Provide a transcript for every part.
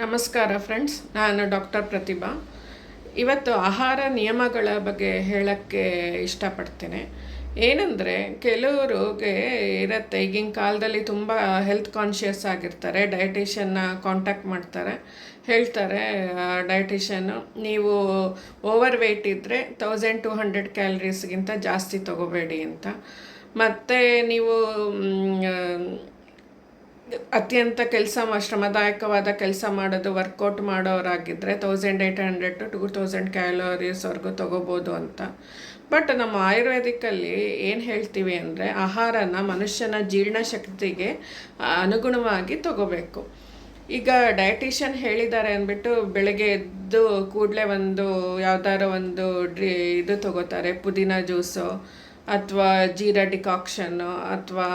ನಮಸ್ಕಾರ ಫ್ರೆಂಡ್ಸ್, ನಾನು ಡಾಕ್ಟರ್ ಪ್ರತಿಭಾ. ಇವತ್ತು ಆಹಾರ ನಿಯಮಗಳ ಬಗ್ಗೆ ಹೇಳೋಕ್ಕೆ ಇಷ್ಟಪಡ್ತೇನೆ. ಏನಂದರೆ, ಕೆಲವ್ರಿಗೆ ಇರುತ್ತೆ, ಈಗಿನ ಕಾಲದಲ್ಲಿ ತುಂಬ ಹೆಲ್ತ್ ಕಾನ್ಷಿಯಸ್ ಆಗಿರ್ತಾರೆ. ಡಯಟಿಷನ್ನ ಕಾಂಟ್ಯಾಕ್ಟ್ ಮಾಡ್ತಾರೆ, ಹೇಳ್ತಾರೆ ಡಯಟಿಷನ್ನು, ನೀವು ಓವರ್ ವೆಯ್ಟ್ ಇದ್ದರೆ 1200 ಕ್ಯಾಲರೀಸ್ಗಿಂತ ಜಾಸ್ತಿ ತೊಗೋಬೇಡಿ ಅಂತ. ಮತ್ತು ನೀವು ಅತ್ಯಂತ ಶ್ರಮದಾಯಕವಾದ ಕೆಲಸ ಮಾಡೋದು, ವರ್ಕೌಟ್ ಮಾಡೋರಾಗಿದ್ದರೆ 1800 to 2000 ಕ್ಯಾಲೋರೀಸ್ವರೆಗೂ ತೊಗೋಬೋದು ಅಂತ. ಬಟ್ ನಮ್ಮ ಆಯುರ್ವೇದಿಕಲ್ಲಿ ಏನು ಹೇಳ್ತೀವಿ ಅಂದರೆ, ಆಹಾರನ ಮನುಷ್ಯನ ಜೀರ್ಣಶಕ್ತಿಗೆ ಅನುಗುಣವಾಗಿ ತೊಗೋಬೇಕು. ಈಗ ಡಯಟಿಷಿಯನ್ ಹೇಳಿದ್ದಾರೆ ಅಂದ್ಬಿಟ್ಟು ಬೆಳಗ್ಗೆ ಎದ್ದು ಕೂಡಲೇ ಯಾವ್ದಾರೋ ಒಂದು ಇದು ತೊಗೋತಾರೆ, ಪುದೀನ ಜ್ಯೂಸು ಅಥವಾ ಜೀರಾ ಡಿಕಾಕ್ಷನ್ನು ಅಥವಾ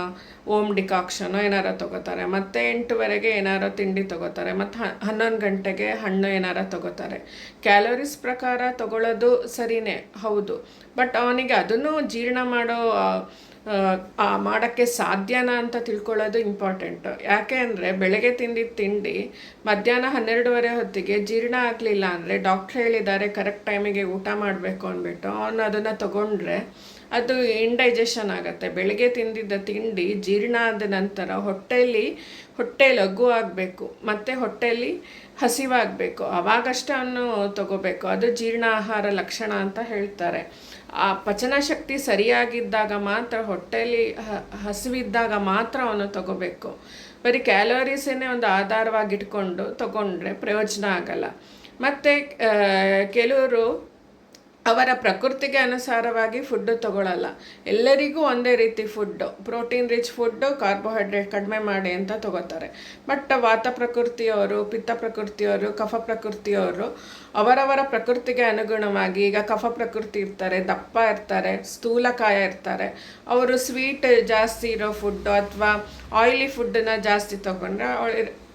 ಓಮ್ ಡಿಕಾಕ್ಷನ್ನು ಏನಾರು ತೊಗೋತಾರೆ. ಮತ್ತು 8 ಏನಾರು ತಿಂಡಿ ತೊಗೋತಾರೆ. ಮತ್ತು 11 ಗಂಟೆಗೆ ಹಣ್ಣು ಏನಾರು ತೊಗೋತಾರೆ. ಕ್ಯಾಲೋರೀಸ್ ಪ್ರಕಾರ ತೊಗೊಳ್ಳೋದು ಸರಿಯೇ ಹೌದು, ಬಟ್ ಅವನಿಗೆ ಅದನ್ನು ಜೀರ್ಣ ಮಾಡೋಕ್ಕೆ ಸಾಧ್ಯನಾ ಅಂತ ತಿಳ್ಕೊಳ್ಳೋದು ಇಂಪಾರ್ಟೆಂಟು. ಯಾಕೆ ಅಂದರೆ, ಬೆಳಗ್ಗೆ ತಿಂದಿದ್ದ ತಿಂಡಿ ಮಧ್ಯಾಹ್ನ 12:30 ಹೊತ್ತಿಗೆ ಜೀರ್ಣ ಆಗಲಿಲ್ಲ ಅಂದರೆ ಡಾಕ್ಟ್ರ್ ಹೇಳಿದ್ದಾರೆ ಕರೆಕ್ಟ್ ಟೈಮಿಗೆ ಊಟ ಮಾಡಬೇಕು ಅಂದ್ಬಿಟ್ಟು ಅವನು ಅದನ್ನು ತೊಗೊಂಡ್ರೆ ಅದು ಇಂಡೈಜೆಷನ್ ಆಗುತ್ತೆ. ಬೆಳಗ್ಗೆ ತಿಂದಿದ್ದ ತಿಂಡಿ ಜೀರ್ಣ ಆದ ನಂತರ ಹೊಟ್ಟೆ ಲಘು ಆಗಬೇಕು ಮತ್ತು ಹೊಟ್ಟೆಯಲ್ಲಿ ಹಸಿವಾಗಬೇಕು, ಅವಾಗಷ್ಟೇ ಅವನು ತೊಗೋಬೇಕು. ಅದು ಜೀರ್ಣ ಆಹಾರ ಲಕ್ಷಣ ಅಂತ ಹೇಳ್ತಾರೆ. ಆ ಪಚನ ಶಕ್ತಿ ಸರಿಯಾಗಿದ್ದಾಗ ಮಾತ್ರ, ಹೊಟ್ಟೆಯಲ್ಲಿ ಹಸಿವಿದ್ದಾಗ ಮಾತ್ರ ಅವನು ತೊಗೋಬೇಕು. ಬರೀ ಕ್ಯಾಲೋರೀಸನ್ನೇ ಒಂದು ಆಧಾರವಾಗಿಟ್ಕೊಂಡು ತೊಗೊಂಡ್ರೆ ಪ್ರಯೋಜನ ಆಗಲ್ಲ. ಮತ್ತು ಕೆಲವರು ಅವರ ಪ್ರಕೃತಿಗೆ ಅನುಸಾರವಾಗಿ ಫುಡ್ಡು ತೊಗೊಳ್ಳಲ್ಲ. ಎಲ್ಲರಿಗೂ ಒಂದೇ ರೀತಿ food, protein rich food, carbohydrate ಕಡಿಮೆ ಮಾಡಿ ಅಂತ ತೊಗೋತಾರೆ. ಬಟ್ ವಾತ ಪ್ರಕೃತಿಯವರು, ಪಿತ್ತ ಪ್ರಕೃತಿಯವರು, ಕಫ ಪ್ರಕೃತಿಯವರು ಅವರವರ ಪ್ರಕೃತಿಗೆ ಅನುಗುಣವಾಗಿ, ಈಗ ಕಫ ಪ್ರಕೃತಿ ಇರ್ತಾರೆ, ದಪ್ಪ ಇರ್ತಾರೆ, ಸ್ಥೂಲಕಾಯ ಇರ್ತಾರೆ, ಅವರು ಸ್ವೀಟ್ ಜಾಸ್ತಿ ಇರೋ ಫುಡ್ಡು ಅಥವಾ ಆಯಿಲಿ ಫುಡ್ಡನ್ನ ಜಾಸ್ತಿ ತೊಗೊಂಡ್ರೆ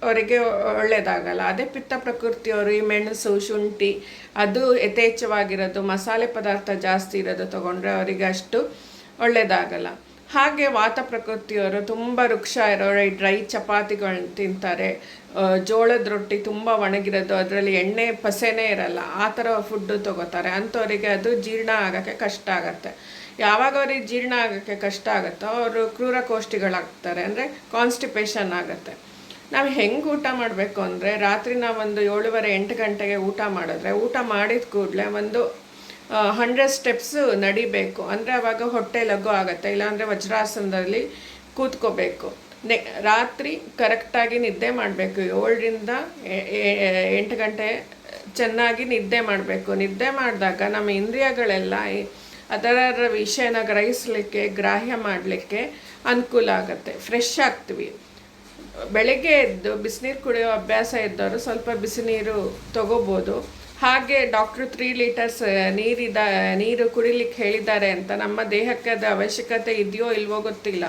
ಅವರಿಗೆ ಒಳ್ಳೆಯದಾಗಲ್ಲ. ಅದೇ ಪಿತ್ತ ಪ್ರಕೃತಿಯವರು ಈ ಮೆಣಸು, ಶುಂಠಿ ಅದು ಯಥೇಚ್ಛವಾಗಿರೋದು, ಮಸಾಲೆ ಪದಾರ್ಥ ಜಾಸ್ತಿ ಇರೋದು ತೊಗೊಂಡ್ರೆ ಅವರಿಗೆ ಅಷ್ಟು ಒಳ್ಳೆಯದಾಗಲ್ಲ. ಹಾಗೆ ವಾತ ಪ್ರಕೃತಿಯವರು ತುಂಬ ವೃಕ್ಷ ಇರೋ ಡ್ರೈ ಚಪಾತಿಗಳನ್ನ ತಿಂತಾರೆ, ಜೋಳದ ರೊಟ್ಟಿ ತುಂಬ ಒಣಗಿರೋದು, ಅದರಲ್ಲಿ ಎಣ್ಣೆ ಪಸೆನೇ ಇರಲ್ಲ, ಆ ಥರ ಫುಡ್ಡು ತೊಗೋತಾರೆ. ಅಂಥವರಿಗೆ ಅದು ಜೀರ್ಣ ಆಗೋಕ್ಕೆ ಕಷ್ಟ ಆಗುತ್ತೆ. ಯಾವಾಗ ಅವ್ರಿಗೆ ಜೀರ್ಣ ಆಗೋಕ್ಕೆ ಕಷ್ಟ ಆಗುತ್ತೋ ಅವರು ಕ್ರೂರಕೋಷ್ಠಿಗಳಾಗ್ತಾರೆ, ಅಂದರೆ ಕಾನ್ಸ್ಟಿಪೇಷನ್ ಆಗುತ್ತೆ. ನಾವು ಹೆಂಗೆ ಊಟ ಮಾಡಬೇಕು ಅಂದರೆ, ರಾತ್ರಿ ನಾವು 7:30-8 ಗಂಟೆಗೆ ಊಟ ಮಾಡಿದ್ರೆ, ಊಟ ಮಾಡಿದ ಕೂಡಲೇ 100 ಸ್ಟೆಪ್ಸು ನಡಿಬೇಕು. ಅಂದರೆ ಆವಾಗ ಹೊಟ್ಟೆ ಲಘು ಆಗುತ್ತೆ. ಇಲ್ಲಾಂದರೆ ವಜ್ರಾಸನದಲ್ಲಿ ಕೂತ್ಕೋಬೇಕು. ರಾತ್ರಿ ಕರೆಕ್ಟಾಗಿ ನಿದ್ದೆ ಮಾಡಬೇಕು. 7ರಿಂದ 8 ಗಂಟೆ ಚೆನ್ನಾಗಿ ನಿದ್ದೆ ಮಾಡಬೇಕು. ನಿದ್ದೆ ಮಾಡಿದಾಗ ನಮ್ಮ ಇಂದ್ರಿಯಗಳೆಲ್ಲ ಅದರ ವಿಷಯನ ಗ್ರಹಿಸಲಿಕ್ಕೆ, ಗ್ರಾಹ್ಯ ಮಾಡಲಿಕ್ಕೆ ಅನುಕೂಲ ಆಗುತ್ತೆ, ಫ್ರೆಶ್ ಆಗ್ತೀವಿ. ಬೆಳಗ್ಗೆ ಎದ್ದು ಬಿಸಿನೀರು ಕುಡಿಯೋ ಅಭ್ಯಾಸ ಇದ್ದವರು ಸ್ವಲ್ಪ ಬಿಸಿನೀರು ತೊಗೋಬೋದು. ಹಾಗೆ ಡಾಕ್ಟ್ರು 3 ಲೀಟರ್ಸ್ ನೀರು ಕುಡಿಲಿಕ್ಕೆ ಹೇಳಿದ್ದಾರೆ ಅಂತ ನಮ್ಮ ದೇಹಕ್ಕೆ ಅದು ಅವಶ್ಯಕತೆ ಇದೆಯೋ ಇಲ್ವೋ ಗೊತ್ತಿಲ್ಲ.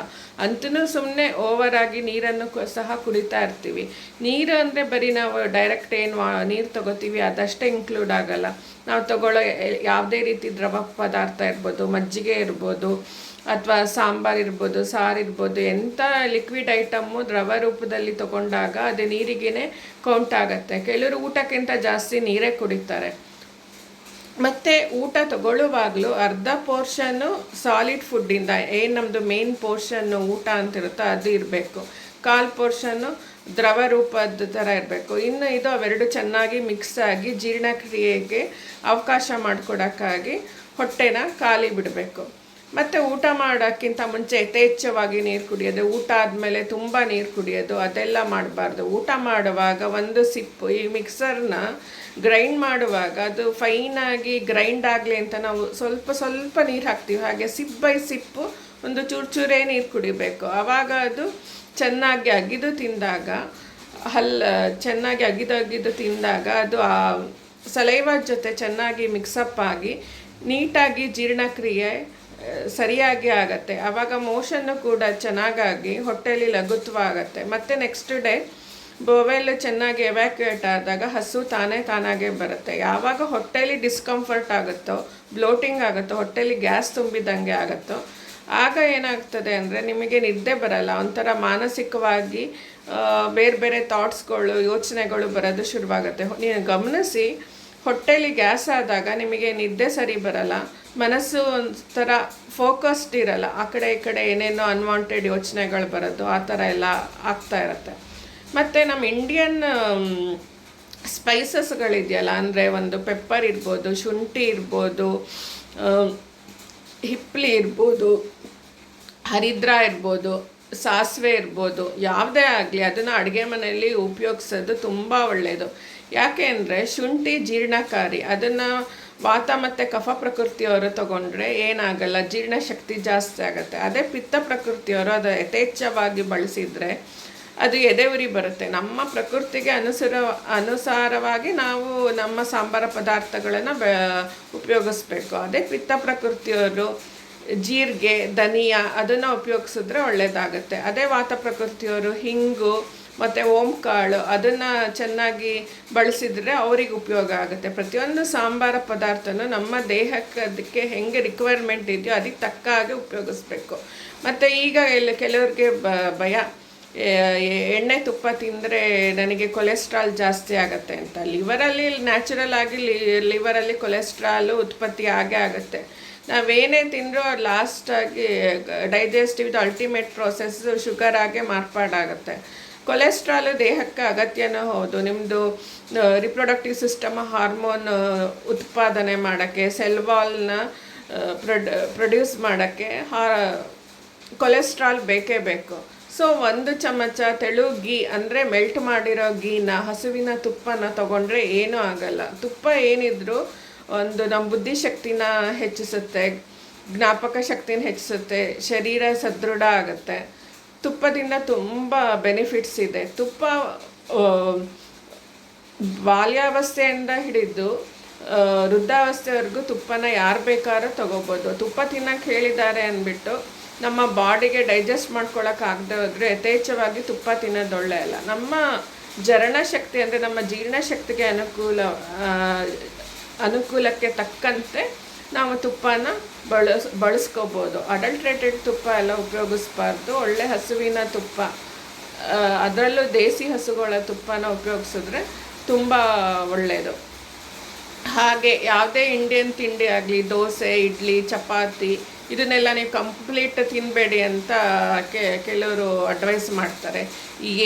ಅಂತೂ ಸುಮ್ಮನೆ ಓವರಾಗಿ ನೀರನ್ನು ಸಹ ಕುಡಿತಾ ಇರ್ತೀವಿ. ನೀರು ಅಂದರೆ ಬರೀ ನಾವು ಡೈರೆಕ್ಟ್ ನೀರು ತೊಗೋತೀವಿ ಅದಷ್ಟೇ ಇನ್ಕ್ಲೂಡ್ ಆಗಲ್ಲ. ನಾವು ತೊಗೊಳ್ಳೋ ಯಾವುದೇ ರೀತಿ ದ್ರವ ಪದಾರ್ಥ ಇರ್ಬೋದು, ಮಜ್ಜಿಗೆ ಇರ್ಬೋದು ಅಥವಾ ಸಾಂಬಾರು ಇರ್ಬೋದು, ಸಾರು ಇರ್ಬೋದು, ಎಂಥ ಲಿಕ್ವಿಡ್ ಐಟಮ್ಮು ದ್ರವ ರೂಪದಲ್ಲಿ ತೊಗೊಂಡಾಗ ಅದು ನೀರಿಗೇ ಕೌಂಟ್ ಆಗುತ್ತೆ. ಕೆಲವರು ಊಟಕ್ಕಿಂತ ಜಾಸ್ತಿ ನೀರೇ ಕುಡಿತಾರೆ. ಮತ್ತು ಊಟ ತಗೊಳ್ಳುವಾಗಲೂ ಅರ್ಧ ಪೋರ್ಷನ್ನು ಸಾಲಿಡ್ ಫುಡ್ಡಿಂದ, ಏನು ನಮ್ಮದು ಮೇನ್ ಪೋರ್ಷನ್ನು ಊಟ ಅಂತಿರುತ್ತೋ ಅದು ಇರಬೇಕು, 1/4 ಪೋರ್ಷನ್ನು ದ್ರವ ರೂಪದ ಥರ ಇರಬೇಕು. ಇನ್ನು ಇದು ಅವೆರಡು ಚೆನ್ನಾಗಿ ಮಿಕ್ಸ್ ಆಗಿ ಜೀರ್ಣಕ್ರಿಯೆಗೆ ಅವಕಾಶ ಮಾಡಿಕೊಡೋಕ್ಕಾಗಿ ಹೊಟ್ಟೆನ ಖಾಲಿ ಬಿಡಬೇಕು. ಮತ್ತು ಊಟ ಮಾಡೋಕ್ಕಿಂತ ಮುಂಚೆ ಯಥೇಚ್ಛವಾಗಿ ನೀರು ಕುಡಿಯೋದು, ಊಟ ಆದಮೇಲೆ ತುಂಬ ನೀರು ಕುಡಿಯೋದು ಅದೆಲ್ಲ ಮಾಡಬಾರ್ದು. ಊಟ ಮಾಡುವಾಗ ಒಂದು ಸಿಪ್ಪು, ಈ ಮಿಕ್ಸರ್ನ ಗ್ರೈಂಡ್ ಮಾಡುವಾಗ ಅದು ಫೈನಾಗಿ ಗ್ರೈಂಡ್ ಆಗಲಿ ಅಂತ ನಾವು ಸ್ವಲ್ಪ ನೀರು ಹಾಕ್ತೀವಿ. ಹಾಗೆ ಸಿಪ್ ಬೈ ಸಿಪ್ಪು ಒಂದು ಚೂರೇ ನೀರು ಕುಡಿಬೇಕು. ಆವಾಗ ಅದು ಚೆನ್ನಾಗಿ ಅಗಿದು ತಿಂದಾಗ, ಚೆನ್ನಾಗಿ ಅಗಿದು ತಿಂದಾಗ ಅದು ಆ ಸಲೈವ ಜೊತೆ ಚೆನ್ನಾಗಿ ಮಿಕ್ಸಪ್ ಆಗಿ ನೀಟಾಗಿ ಜೀರ್ಣಕ್ರಿಯೆ ಸರಿಯಾಗಿ ಆಗುತ್ತೆ. ಆವಾಗ ಮೋಷನ್ನು ಕೂಡ ಚೆನ್ನಾಗಾಗಿ ಹೊಟ್ಟೆಯಲ್ಲಿ ಲಘುತ್ವ ಆಗುತ್ತೆ. ಮತ್ತು ನೆಕ್ಸ್ಟ್ ಡೇ ಬೋವೆಲ್ ಚೆನ್ನಾಗಿ ಎವ್ಯಾಕ್ಯುಯೇಟ್ ಆದಾಗ ಹಸು ತಾನಾಗೇ ಬರುತ್ತೆ. ಯಾವಾಗ ಹೊಟ್ಟೆಯಲ್ಲಿ ಡಿಸ್ಕಂಫರ್ಟ್ ಆಗುತ್ತೋ, ಬ್ಲೋಟಿಂಗ್ ಆಗುತ್ತೋ, ಹೊಟ್ಟೆಯಲ್ಲಿ ಗ್ಯಾಸ್ ತುಂಬಿದಂಗೆ ಆಗುತ್ತೋ, ಆಗ ಏನಾಗ್ತದೆ ಅಂದರೆ ನಿಮಗೆ ನಿದ್ದೆ ಬರಲ್ಲ, ಒಂಥರ ಮಾನಸಿಕವಾಗಿ ಬೇರೆ ಬೇರೆ ಥಾಟ್ಸ್ಗಳು, ಯೋಚನೆಗಳು ಬರೋದು ಶುರುವಾಗುತ್ತೆ. ನೀವು ಗಮನಿಸಿ, ಹೊಟ್ಟೆಲಿ ಗ್ಯಾಸ್ ಆದಾಗ ನಿಮಗೆ ನಿದ್ದೆ ಸರಿ ಬರಲ್ಲ, ಮನಸ್ಸು ಒಂಥರ ಫೋಕಸ್ಡ್ ಇರಲ್ಲ, ಆ ಕಡೆ ಈ ಕಡೆ ಏನೇನೋ ಅನ್ವಾಂಟೆಡ್ ಯೋಚನೆಗಳು ಬರೋದು ಆ ಥರ ಎಲ್ಲ ಆಗ್ತಾ ಇರುತ್ತೆ. ಮತ್ತು ನಮ್ಮ ಇಂಡಿಯನ್ ಸ್ಪೈಸಸ್ಗಳಿದೆಯಲ್ಲ, ಅಂದರೆ ಒಂದು ಪೆಪ್ಪರ್ ಇರ್ಬೋದು, ಶುಂಠಿ ಇರ್ಬೋದು, ಹಿಪ್ಪಲಿ ಇರ್ಬೋದು, ಹರಿದ್ರ ಇರ್ಬೋದು, ಸಾಸಿವೆ ಇರ್ಬೋದು, ಯಾವುದೇ ಆಗಲಿ ಅದನ್ನು ಅಡುಗೆ ಮನೆಯಲ್ಲಿ ಉಪಯೋಗಿಸೋದು ತುಂಬ ಒಳ್ಳೆಯದು. ಯಾಕೆ ಅಂದರೆ ಶುಂಠಿ ಜೀರ್ಣಕಾರಿ, ಅದನ್ನು ವಾತ ಮತ್ತು ಕಫ ಪ್ರಕೃತಿಯವರು ತಗೊಂಡ್ರೆ ಏನಾಗಲ್ಲ, ಜೀರ್ಣಶಕ್ತಿ ಜಾಸ್ತಿ ಆಗುತ್ತೆ. ಅದೇ ಪಿತ್ತ ಪ್ರಕೃತಿಯವರು ಅದು ಯಥೇಚ್ಛವಾಗಿ ಬಳಸಿದರೆ ಅದು ಎದೆ ಉರಿ ಬರುತ್ತೆ. ನಮ್ಮ ಪ್ರಕೃತಿಗೆ ಅನುಸಾರವಾಗಿ ನಾವು ನಮ್ಮ ಸಾಂಬಾರ ಪದಾರ್ಥಗಳನ್ನು ಉಪಯೋಗಿಸ್ಬೇಕು. ಅದೇ ಪಿತ್ತ ಪ್ರಕೃತಿಯವರು ಜೀರಿಗೆ, ಧನಿಯಾ ಅದನ್ನು ಉಪಯೋಗಿಸಿದ್ರೆ ಒಳ್ಳೆಯದಾಗುತ್ತೆ. ಅದೇ ವಾತ ಪ್ರಕೃತಿಯವರು ಹಿಂಗು ಮತ್ತು ಓಂಕಾಳು ಅದನ್ನು ಚೆನ್ನಾಗಿ ಬಳಸಿದರೆ ಅವ್ರಿಗೆ ಉಪಯೋಗ ಆಗುತ್ತೆ. ಪ್ರತಿಯೊಂದು ಸಾಂಬಾರ ಪದಾರ್ಥನೂ ನಮ್ಮ ದೇಹಕ್ಕೆ ಅದಕ್ಕೆ ಹೆಂಗೆ ರಿಕ್ವೈರ್ಮೆಂಟ್ ಇದೆಯೋ ಅದಕ್ಕೆ ತಕ್ಕ ಹಾಗೆ ಉಪಯೋಗಿಸ್ಬೇಕು. ಮತ್ತು ಈಗ ಕೆಲವ್ರಿಗೆ ಭಯ, ಎಣ್ಣೆ ತುಪ್ಪ ತಿಂದರೆ ನನಗೆ ಕೊಲೆಸ್ಟ್ರಾಲ್ ಜಾಸ್ತಿ ಆಗುತ್ತೆ ಅಂತ. ಲಿವರಲ್ಲಿ ನ್ಯಾಚುರಲ್ ಆಗಿ ಲಿವರಲ್ಲಿ ಕೊಲೆಸ್ಟ್ರಾಲು ಉತ್ಪತ್ತಿ ಆಗೇ ಆಗುತ್ತೆ. ನಾವೇನೇ ತಿಂದರೂ ಲಾಸ್ಟಾಗಿ ಡೈಜೆಸ್ಟಿವ್ದು ಅಲ್ಟಿಮೇಟ್ ಪ್ರೋಸೆಸ್ಸು ಶುಗರ್ ಆಗೇ ಮಾರ್ಪಾಡಾಗುತ್ತೆ. ಕೊಲೆಸ್ಟ್ರಾಲು ದೇಹಕ್ಕೆ ಅಗತ್ಯನೂ ಹೌದು. ನಿಮ್ಮದು ರಿಪ್ರೊಡಕ್ಟಿವ್ ಸಿಸ್ಟಮ್ ಹಾರ್ಮೋನ್ ಉತ್ಪಾದನೆ ಮಾಡೋಕ್ಕೆ, ಸೆಲ್ ವಾಲ್ನ ಪ್ರೊಡ್ಯೂಸ್ ಮಾಡೋಕ್ಕೆ ಕೊಲೆಸ್ಟ್ರಾಲ್ ಬೇಕೇ ಬೇಕು. ಸೊ 1 ಚಮಚ ತೆಳು ಗೀ ಅಂದರೆ ಮೆಲ್ಟ್ ಮಾಡಿರೋ ಗೀನ, ಹಸುವಿನ ತುಪ್ಪನ ತಗೊಂಡ್ರೆ ಏನೂ ಆಗಲ್ಲ. ತುಪ್ಪ ಏನಿದ್ರು ಒಂದು ನಮ್ಮ ಬುದ್ಧಿಶಕ್ತಿನ ಹೆಚ್ಚಿಸುತ್ತೆ, ಜ್ಞಾಪಕ ಶಕ್ತಿನ ಹೆಚ್ಚಿಸುತ್ತೆ, ಶರೀರ ಸದೃಢ ಆಗುತ್ತೆ. ತುಪ್ಪದಿಂದ ತುಂಬ ಬೆನಿಫಿಟ್ಸ್ ಇದೆ. ತುಪ್ಪ ಬಾಲ್ಯಾವಸ್ಥೆಯಿಂದ ಹಿಡಿದು ವೃದ್ಧಾವಸ್ಥೆವರೆಗೂ ತುಪ್ಪನ ಯಾರು ಬೇಕಾದ್ರೂ ತೊಗೋಬೋದು. ತುಪ್ಪ ತಿನ್ನೋಕ್ಕೆ ಹೇಳಿದ್ದಾರೆ ಅಂದ್ಬಿಟ್ಟು ನಮ್ಮ ಬಾಡಿಗೆ ಡೈಜೆಸ್ಟ್ ಮಾಡ್ಕೊಳ್ಳೋಕ್ಕಾಗದೆ ಹೋದರೆ ಯಥೇಚ್ಛವಾಗಿ ತುಪ್ಪ ತಿನ್ನೋದು ಒಳ್ಳೆಯ ಅಲ್ಲ. ನಮ್ಮ ಜರಣಶಕ್ತಿ ಅಂದರೆ ನಮ್ಮ ಜೀರ್ಣಶಕ್ತಿಗೆ ಅನುಕೂಲಕ್ಕೆ ತಕ್ಕಂತೆ ನಾವು ತುಪ್ಪನ ಬಳಸ್ಕೋಬೋದು. ಅಡಲ್ಟ್ರೇಟೆಡ್ ತುಪ್ಪ ಎಲ್ಲ ಉಪಯೋಗಿಸ್ಬಾರ್ದು. ಒಳ್ಳೆ ಹಸುವಿನ ತುಪ್ಪ, ಅದರಲ್ಲೂ ದೇಸಿ ಹಸುಗಳ ತುಪ್ಪನ ಉಪಯೋಗಿಸಿದ್ರೆ ತುಂಬ ಒಳ್ಳೆಯದು. ಹಾಗೆ ಯಾವುದೇ ಇಂಡಿಯನ್ ತಿಂಡಿ ಆಗಲಿ, ದೋಸೆ, ಇಡ್ಲಿ, ಚಪಾತಿ ಇದನ್ನೆಲ್ಲ ನೀವು ಕಂಪ್ಲೀಟ್ ತಿನ್ನಬೇಡಿ ಅಂತ ಕೆಲವರು ಅಡ್ವೈಸ್ ಮಾಡ್ತಾರೆ.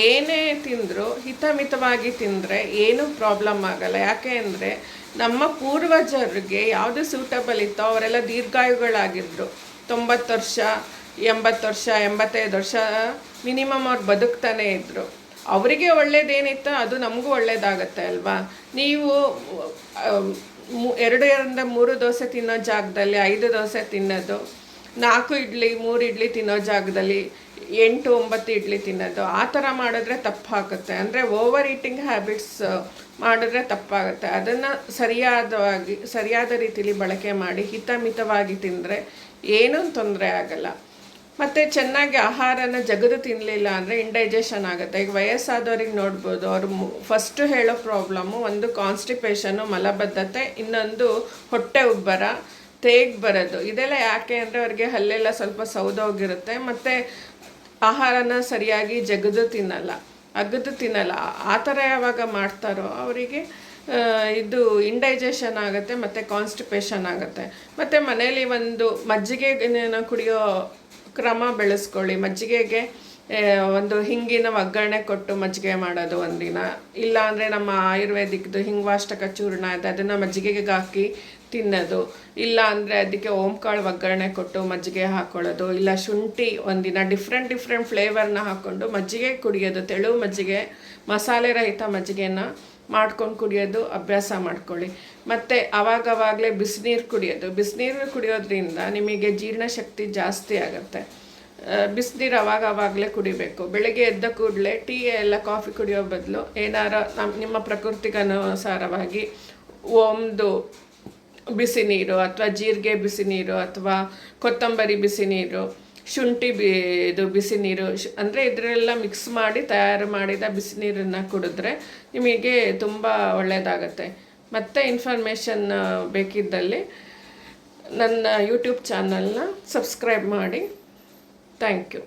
ಏನೇ ತಿಂದರೂ ಹಿತಮಿತವಾಗಿ ತಿಂದರೆ ಏನೂ ಪ್ರಾಬ್ಲಮ್ ಆಗಲ್ಲ. ಯಾಕೆ ಅಂದರೆ ನಮ್ಮ ಪೂರ್ವಜರಿಗೆ ಯಾವುದು ಸೂಟಬಲ್ ಇತ್ತೋ ಅವರೆಲ್ಲ ದೀರ್ಘಾಯುಗಳಾಗಿದ್ದರು. 90 ವರ್ಷ, 80 ವರ್ಷ, 85 ವರ್ಷ ಮಿನಿಮಮ್ ಅವ್ರು ಬದುಕ್ತಾನೇ ಇದ್ದರು. ಅವರಿಗೆ ಒಳ್ಳೇದೇನಿತ್ತೋ ಅದು ನಮಗೂ ಒಳ್ಳೇದಾಗತ್ತೆ ಅಲ್ವಾ. ನೀವು 2-3 ದೋಸೆ ತಿನ್ನೋ ಜಾಗದಲ್ಲಿ 5 ದೋಸೆ ತಿನ್ನೋದು, 4 ಇಡ್ಲಿ 3 ಇಡ್ಲಿ ತಿನ್ನೋ ಜಾಗದಲ್ಲಿ 8-9 ಇಡ್ಲಿ ತಿನ್ನೋದು, ಆ ಥರ ಮಾಡಿದ್ರೆ ತಪ್ಪಾಗುತ್ತೆ. ಅಂದರೆ ಓವರ್ ಈಟಿಂಗ್ ಹ್ಯಾಬಿಟ್ಸ್ ಮಾಡಿದ್ರೆ ತಪ್ಪಾಗುತ್ತೆ. ಅದನ್ನು ಸರಿಯಾದ ರೀತಿಲಿ ಬಳಕೆ ಮಾಡಿ ಹಿತಮಿತವಾಗಿ ತಿಂದರೆ ಏನೂ ತೊಂದರೆ ಆಗಲ್ಲ. ಮತ್ತು ಚೆನ್ನಾಗಿ ಆಹಾರನ ಜಗದು ತಿನ್ನಲಿಲ್ಲ ಅಂದರೆ ಇಂಡೈಜೆಷನ್ ಆಗುತ್ತೆ. ಈಗ ವಯಸ್ಸಾದವ್ರಿಗೆ ನೋಡ್ಬೋದು, ಅವರು ಫಸ್ಟು ಹೇಳೋ ಪ್ರಾಬ್ಲಮ್ಮು ಒಂದು ಕಾನ್ಸ್ಟಿಪೇಷನ್ನು, ಮಲಬದ್ಧತೆ, ಇನ್ನೊಂದು ಹೊಟ್ಟೆ ಉಬ್ಬರ, ತೇಗ್ ಬರೋದು. ಇದೆಲ್ಲ ಯಾಕೆ ಅಂದರೆ ಅವ್ರಿಗೆ ಹಲ್ಲೆಲ್ಲ ಸ್ವಲ್ಪ ಸೌದೋಗಿರುತ್ತೆ ಮತ್ತು ಆಹಾರನ ಸರಿಯಾಗಿ ಜಗದು ತಿನ್ನಲ್ಲ, ಅಗದು ತಿನ್ನಲ್ಲ. ಆ ಥರ ಯಾವಾಗ ಮಾಡ್ತಾರೋ ಅವರಿಗೆ ಇದು ಇಂಡೈಜೆಷನ್ ಆಗುತ್ತೆ ಮತ್ತು ಕಾನ್ಸ್ಟಿಪೇಷನ್ ಆಗುತ್ತೆ. ಮತ್ತು ಮನೇಲಿ ಒಂದು ಮಜ್ಜಿಗೆನ ಕುಡಿಯೋ ಕ್ರಮ ಬೆಳೆಸ್ಕೊಳ್ಳಿ. ಮಜ್ಜಿಗೆಗೆ ಒಂದು ಹಿಂಗಿನ ಒಗ್ಗರಣೆ ಕೊಟ್ಟು ಮಜ್ಜಿಗೆ ಮಾಡೋದು ಒಂದಿನ, ಇಲ್ಲ ಅಂದರೆ ನಮ್ಮ ಆಯುರ್ವೇದಿಕ್ದು ಹಿಂಗ್ವಾಷ್ಟಕ ಚೂರ್ಣ ಇದೆ ಅದನ್ನು ಮಜ್ಜಿಗೆಗೆ ಹಾಕಿ ತಿನ್ನೋದು, ಇಲ್ಲ ಅಂದರೆ ಅದಕ್ಕೆ ಓಂಕಾಳು ಒಗ್ಗರಣೆ ಕೊಟ್ಟು ಮಜ್ಜಿಗೆ ಹಾಕ್ಕೊಳ್ಳೋದು, ಇಲ್ಲ ಶುಂಠಿ ಒಂದಿನ ಡಿಫ್ರೆಂಟ್ ಫ್ಲೇವರ್ನ ಹಾಕ್ಕೊಂಡು ಮಜ್ಜಿಗೆ ಕುಡಿಯೋದು. ತೆಳು ಮಜ್ಜಿಗೆ, ಮಸಾಲೆ ರಹಿತ ಮಜ್ಜಿಗೆನ ಮಾಡ್ಕೊಂಡು ಕುಡಿಯೋದು ಅಭ್ಯಾಸ ಮಾಡ್ಕೊಳ್ಳಿ. ಮತ್ತು ಆವಾಗವಾಗಲೇ ಬಿಸಿನೀರು ಕುಡಿಯೋದು. ಬಿಸಿನೀರು ಕುಡಿಯೋದ್ರಿಂದ ನಿಮಗೆ ಜೀರ್ಣಶಕ್ತಿ ಜಾಸ್ತಿ ಆಗುತ್ತೆ. ಬಿಸಿನೀರು ಆವಾಗವಾಗಲೇ ಕುಡಿಬೇಕು. ಬೆಳಗ್ಗೆ ಎದ್ದ ಕೂಡಲೇ ಟೀ ಎಲ್ಲ ಕಾಫಿ ಕುಡಿಯೋ ಬದಲು ಏನಾರ ನಿಮ್ಮ ಪ್ರಕೃತಿಗೆ ಅನುಸಾರವಾಗಿ ಒಂದು ಬಿಸಿ ನೀರು ಅಥವಾ ಜೀರಿಗೆ ಬಿಸಿ ನೀರು ಅಥವಾ ಕೊತ್ತಂಬರಿ ಬಿಸಿ ನೀರು, ಶುಂಠಿ ಇದು ಬಿಸಿ ನೀರು ಅಂದರೆ ಇದರೆಲ್ಲ ಮಿಕ್ಸ್ ಮಾಡಿ ತಯಾರು ಮಾಡಿದ ಬಿಸಿ ನೀರನ್ನು ಕುಡಿದ್ರೆ ನಿಮಗೆ ತುಂಬ ಒಳ್ಳೆಯದಾಗತ್ತೆ. ಮತ್ತು ಇನ್ಫಾರ್ಮೇಷನ್ ಬೇಕಿದ್ದಲ್ಲಿ ನನ್ನ ಯೂಟ್ಯೂಬ್ ಚಾನಲ್ನ ಸಬ್ಸ್ಕ್ರೈಬ್ ಮಾಡಿ. Thank you.